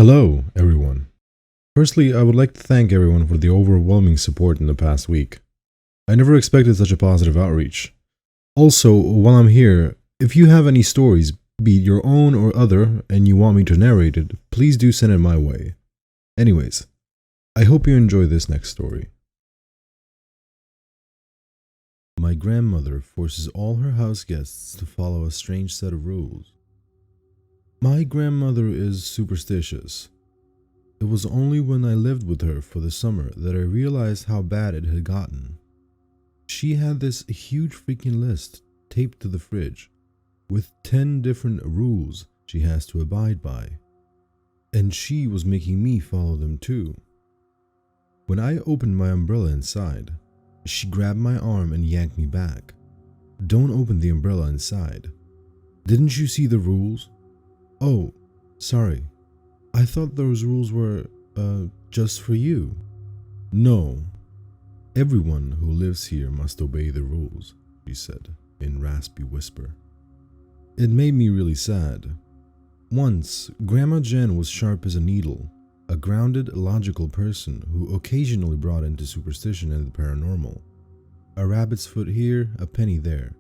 Hello, everyone. Firstly, I would like to thank everyone for the overwhelming support in the past week. I never expected such a positive outreach. Also, while I'm here, if you have any stories, be it your own or other, and you want me to narrate it, please do send it my way. Anyways, I hope you enjoy this next story. My grandmother forces all her house guests to follow a strange set of rules. My grandmother is superstitious. It was only when I lived with her for the summer that I realized how bad it had gotten. She had this huge freaking list taped to the fridge with 10 different rules she has to abide by. And she was making me follow them too. When I opened my umbrella inside, she grabbed my arm and yanked me back. Don't open the umbrella inside. Didn't you see the rules? Oh, sorry. I thought those rules were, just for you. No. Everyone who lives here must obey the rules, she said in raspy whisper. It made me really sad. Once, Grandma Jen was sharp as a needle, a grounded, logical person who occasionally brought into superstition and the paranormal. A rabbit's foot here, a penny there.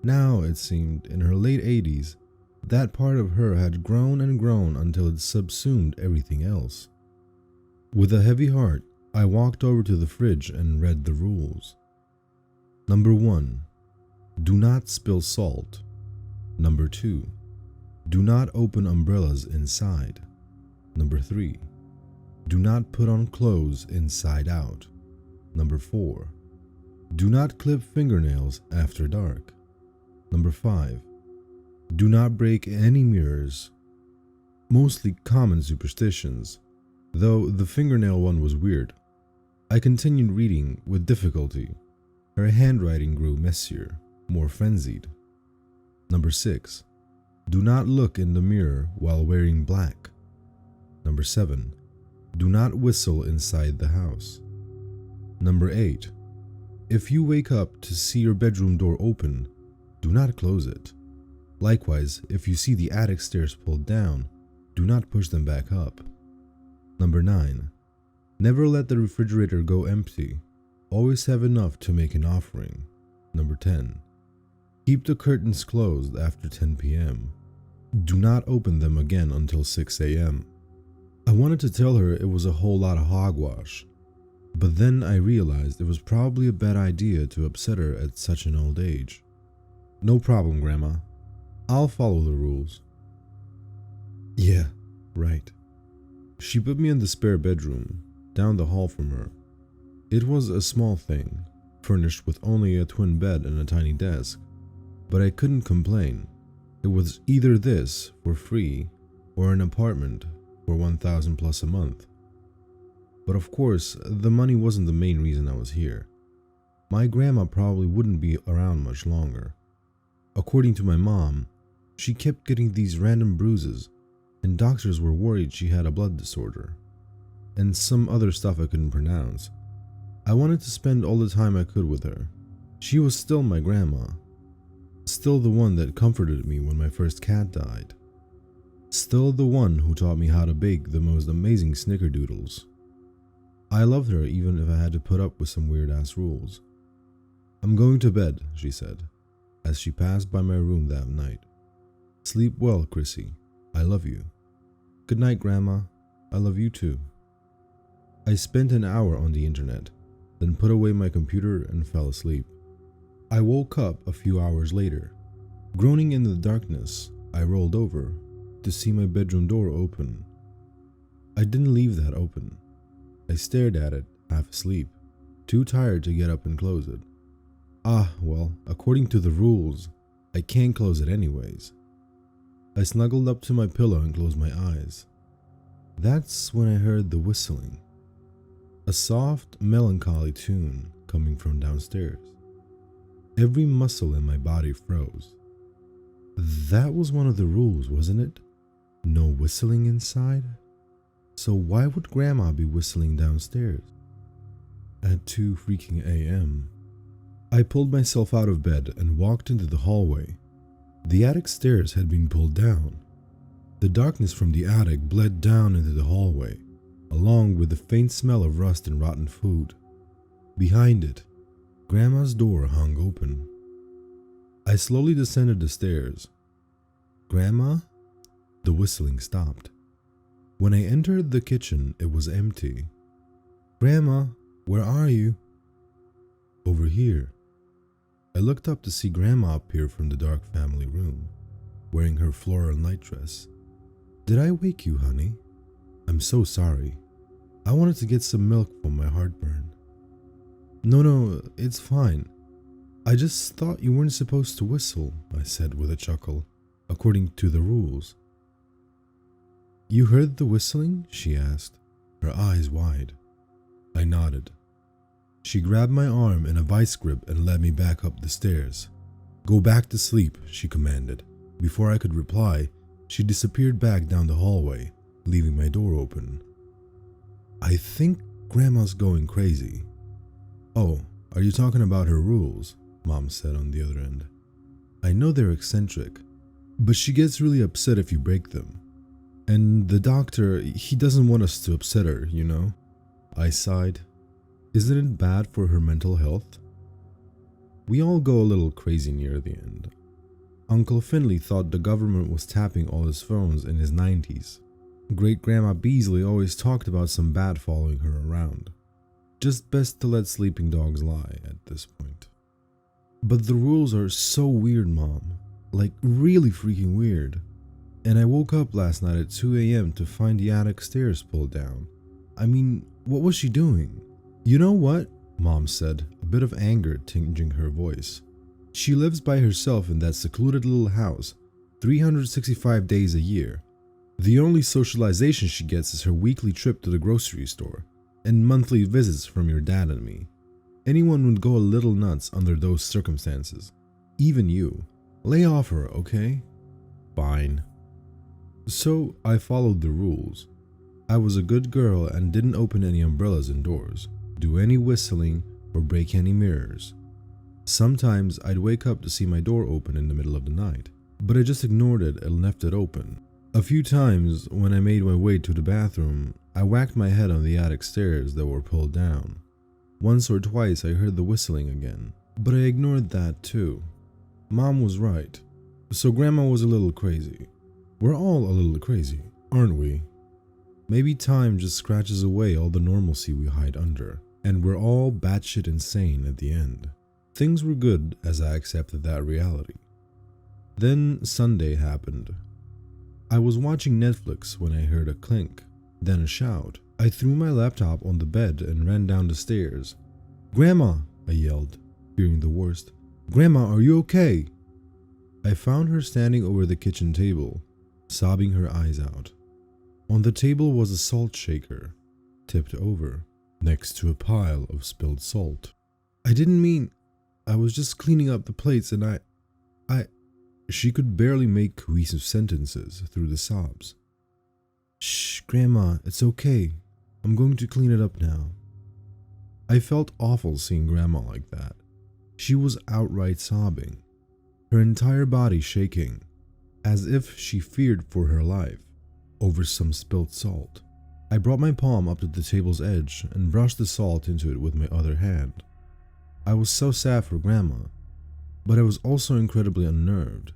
Now, it seemed, in her late 80s, that part of her had grown and grown until it subsumed everything else. With a heavy heart, I walked over to the fridge and read the rules. Number 1. Do not spill salt. Number 2. Do not open umbrellas inside. Number 3. Do not put on clothes inside out. Number 4. Do not clip fingernails after dark. Number 5. Do not break any mirrors. Mostly common superstitions, though the fingernail one was weird. I continued reading with difficulty. Her handwriting grew messier, more frenzied. Number 6. Do not look in the mirror while wearing black. Number 7. Do not whistle inside the house. Number 8. If you wake up to see your bedroom door open, do not close it. Likewise, if you see the attic stairs pulled down, do not push them back up. Number 9. Never let the refrigerator go empty. Always have enough to make an offering. Number 10. Keep the curtains closed after 10 p.m. Do not open them again until 6 a.m. I wanted to tell her it was a whole lot of hogwash, but then I realized it was probably a bad idea to upset her at such an old age. No problem, Grandma. I'll follow the rules. Yeah, right. She put me in the spare bedroom, down the hall from her. It was a small thing, furnished with only a twin bed and a tiny desk, but I couldn't complain. It was either this for free or an apartment for $1,000 plus a month. But of course, the money wasn't the main reason I was here. My grandma probably wouldn't be around much longer. According to my mom, she kept getting these random bruises, and doctors were worried she had a blood disorder, and some other stuff I couldn't pronounce. I wanted to spend all the time I could with her. She was still my grandma, still the one that comforted me when my first cat died, still the one who taught me how to bake the most amazing snickerdoodles. I loved her even if I had to put up with some weird-ass rules. I'm going to bed, she said, as she passed by my room that night. Sleep well, Chrissy. I love you. Good night, Grandma. I love you too. I spent an hour on the internet, then put away my computer and fell asleep. I woke up a few hours later. Groaning in the darkness, I rolled over to see my bedroom door open. I didn't leave that open. I stared at it, half asleep, too tired to get up and close it. Well, according to the rules, I can't close it anyways. I snuggled up to my pillow and closed my eyes. That's when I heard the whistling. A soft, melancholy tune coming from downstairs. Every muscle in my body froze. That was one of the rules, wasn't it? No whistling inside? So why would Grandma be whistling downstairs? At 2 freaking a.m. I pulled myself out of bed and walked into the hallway. The attic stairs had been pulled down. The darkness from the attic bled down into the hallway, along with the faint smell of rust and rotten food. Behind it, Grandma's door hung open. I slowly descended the stairs. "Grandma?" The whistling stopped. When I entered the kitchen, it was empty. "Grandma, where are you?" "Over here." I looked up to see Grandma appear from the dark family room, wearing her floral nightdress. "Did I wake you, honey? I'm so sorry. I wanted to get some milk from my heartburn." No, it's fine. I just thought you weren't supposed to whistle," I said with a chuckle, "according to the rules." "You heard the whistling?" she asked, her eyes wide. I nodded. She grabbed my arm in a vice grip and led me back up the stairs. "Go back to sleep," she commanded. Before I could reply, she disappeared back down the hallway, leaving my door open. "I think Grandma's going crazy." "Oh, are you talking about her rules?" Mom said on the other end. "I know they're eccentric, but she gets really upset if you break them. And the doctor, he doesn't want us to upset her, you know?" I sighed. "Isn't it bad for her mental health?" "We all go a little crazy near the end. Uncle Finley thought the government was tapping all his phones in his 90s. Great-Grandma Beasley always talked about some bad following her around. Just best to let sleeping dogs lie at this point." "But the rules are so weird, Mom. Like, really freaking weird. And I woke up last night at 2 a.m. to find the attic stairs pulled down. I mean, what was she doing?" "You know what?" Mom said, a bit of anger tinging her voice. "She lives by herself in that secluded little house, 365 days a year. The only socialization she gets is her weekly trip to the grocery store and monthly visits from your dad and me. Anyone would go a little nuts under those circumstances. Even you. Lay off her, okay?" "Fine." So I followed the rules. I was a good girl and didn't open any umbrellas indoors, do any whistling, or break any mirrors. Sometimes I'd wake up to see my door open in the middle of the night, but I just ignored it and left it open. A few times, when I made my way to the bathroom, I whacked my head on the attic stairs that were pulled down. Once or twice I heard the whistling again, but I ignored that too. Mom was right. So Grandma was a little crazy. We're all a little crazy, aren't we? Maybe time just scratches away all the normalcy we hide under, and we're all batshit insane at the end. Things were good as I accepted that reality. Then Sunday happened. I was watching Netflix when I heard a clink, then a shout. I threw my laptop on the bed and ran down the stairs. "Grandma!" I yelled, fearing the worst. "Grandma, are you okay?" I found her standing over the kitchen table, sobbing her eyes out. On the table was a salt shaker, tipped over, next to a pile of spilled salt. "I didn't mean... I was just cleaning up the plates and I... She could barely make cohesive sentences through the sobs. "Shh, Grandma, it's okay. I'm going to clean it up now." I felt awful seeing Grandma like that. She was outright sobbing, her entire body shaking, as if she feared for her life, over some spilled salt. I brought my palm up to the table's edge and brushed the salt into it with my other hand. I was so sad for Grandma, but I was also incredibly unnerved.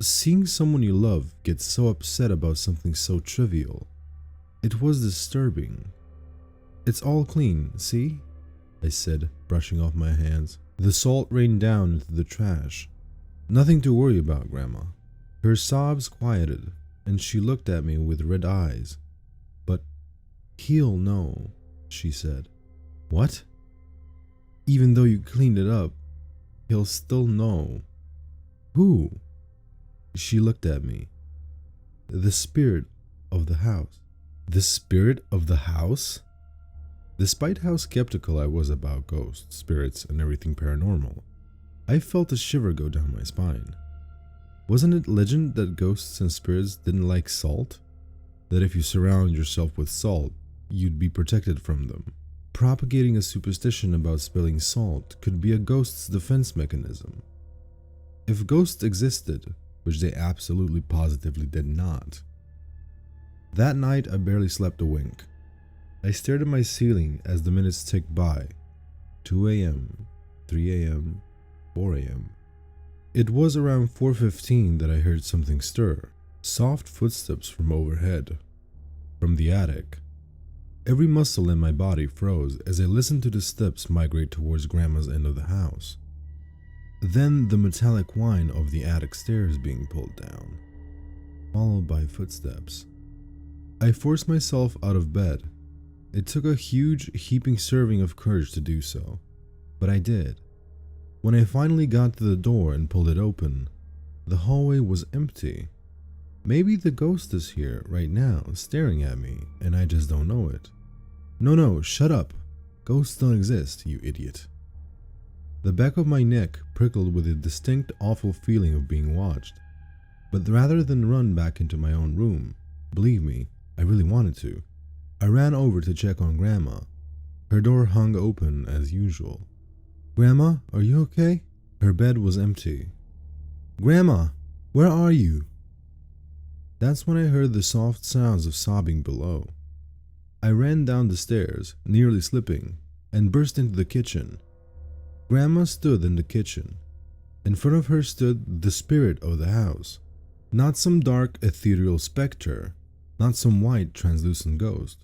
Seeing someone you love get so upset about something so trivial, it was disturbing. "It's all clean, see?" I said, brushing off my hands. The salt rained down into the trash. "Nothing to worry about, Grandma." Her sobs quieted, and she looked at me with red eyes. "But he'll know," she said. "What?" "Even though you cleaned it up, he'll still know." "Who?" She looked at me. "The spirit of the house." "The spirit of the house?" Despite how skeptical I was about ghosts, spirits, and everything paranormal, I felt a shiver go down my spine. Wasn't it legend that ghosts and spirits didn't like salt? That if you surround yourself with salt, you'd be protected from them. Propagating a superstition about spilling salt could be a ghost's defense mechanism. If ghosts existed, which they absolutely positively did not. That night, I barely slept a wink. I stared at my ceiling as the minutes ticked by. 2 a.m., 3 a.m., 4 a.m. It was around 4:15 that I heard something stir, soft footsteps from overhead, from the attic. Every muscle in my body froze as I listened to the steps migrate towards Grandma's end of the house. Then the metallic whine of the attic stairs being pulled down, followed by footsteps. I forced myself out of bed. It took a huge, heaping serving of courage to do so, but I did. When I finally got to the door and pulled it open, the hallway was empty. Maybe the ghost is here right now, staring at me, and I just don't know it. No, shut up. Ghosts don't exist, you idiot. The back of my neck prickled with a distinct, awful feeling of being watched. But rather than run back into my own room, believe me, I really wanted to, I ran over to check on Grandma. Her door hung open as usual. Grandma, are you okay? Her bed was empty. Grandma, where are you? That's when I heard the soft sounds of sobbing below. I ran down the stairs, nearly slipping, and burst into the kitchen. Grandma stood in the kitchen. In front of her stood the spirit of the house. Not some dark, ethereal specter, not some white, translucent ghost.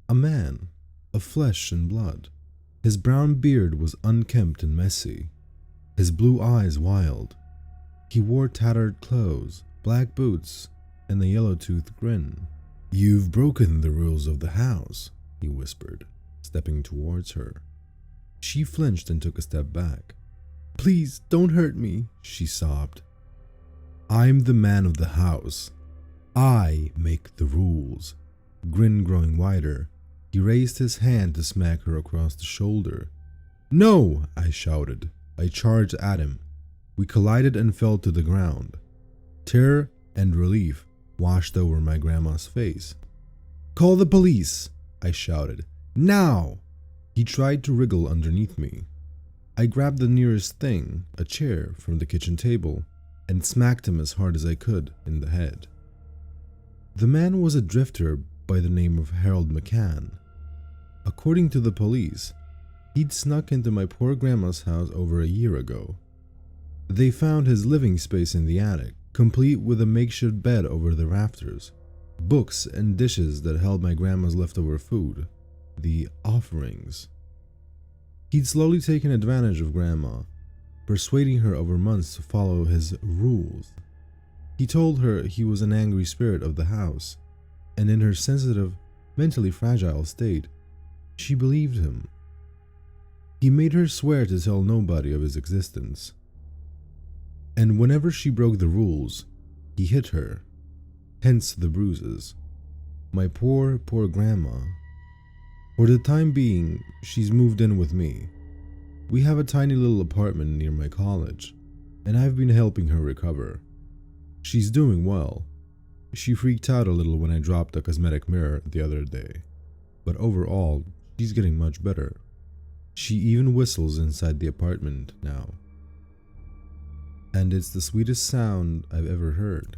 A man, of flesh and blood. His brown beard was unkempt and messy, his blue eyes wild. He wore tattered clothes, black boots, and a yellow-toothed grin. You've broken the rules of the house, he whispered, stepping towards her. She flinched and took a step back. Please, don't hurt me, she sobbed. I'm the man of the house. I make the rules. Grin growing wider, he raised his hand to smack her across the shoulder. No, I shouted. I charged at him. We collided and fell to the ground. Terror and relief washed over my grandma's face. Call the police, I shouted. Now! He tried to wriggle underneath me. I grabbed the nearest thing, a chair, from the kitchen table, and smacked him as hard as I could in the head. The man was a drifter by the name of Harold McCann. According to the police, he'd snuck into my poor grandma's house over a year ago. They found his living space in the attic, complete with a makeshift bed over the rafters, books and dishes that held my grandma's leftover food, the offerings. He'd slowly taken advantage of Grandma, persuading her over months to follow his rules. He told her he was an angry spirit of the house, and in her sensitive, mentally fragile state, she believed him. He made her swear to tell nobody of his existence. And whenever she broke the rules, he hit her, hence the bruises. My poor grandma. For the time being, she's moved in with me. We have a tiny little apartment near my college, and I've been helping her recover. She's doing well. She freaked out a little when I dropped a cosmetic mirror the other day, but overall, she's getting much better. She even whistles inside the apartment now. And it's the sweetest sound I've ever heard.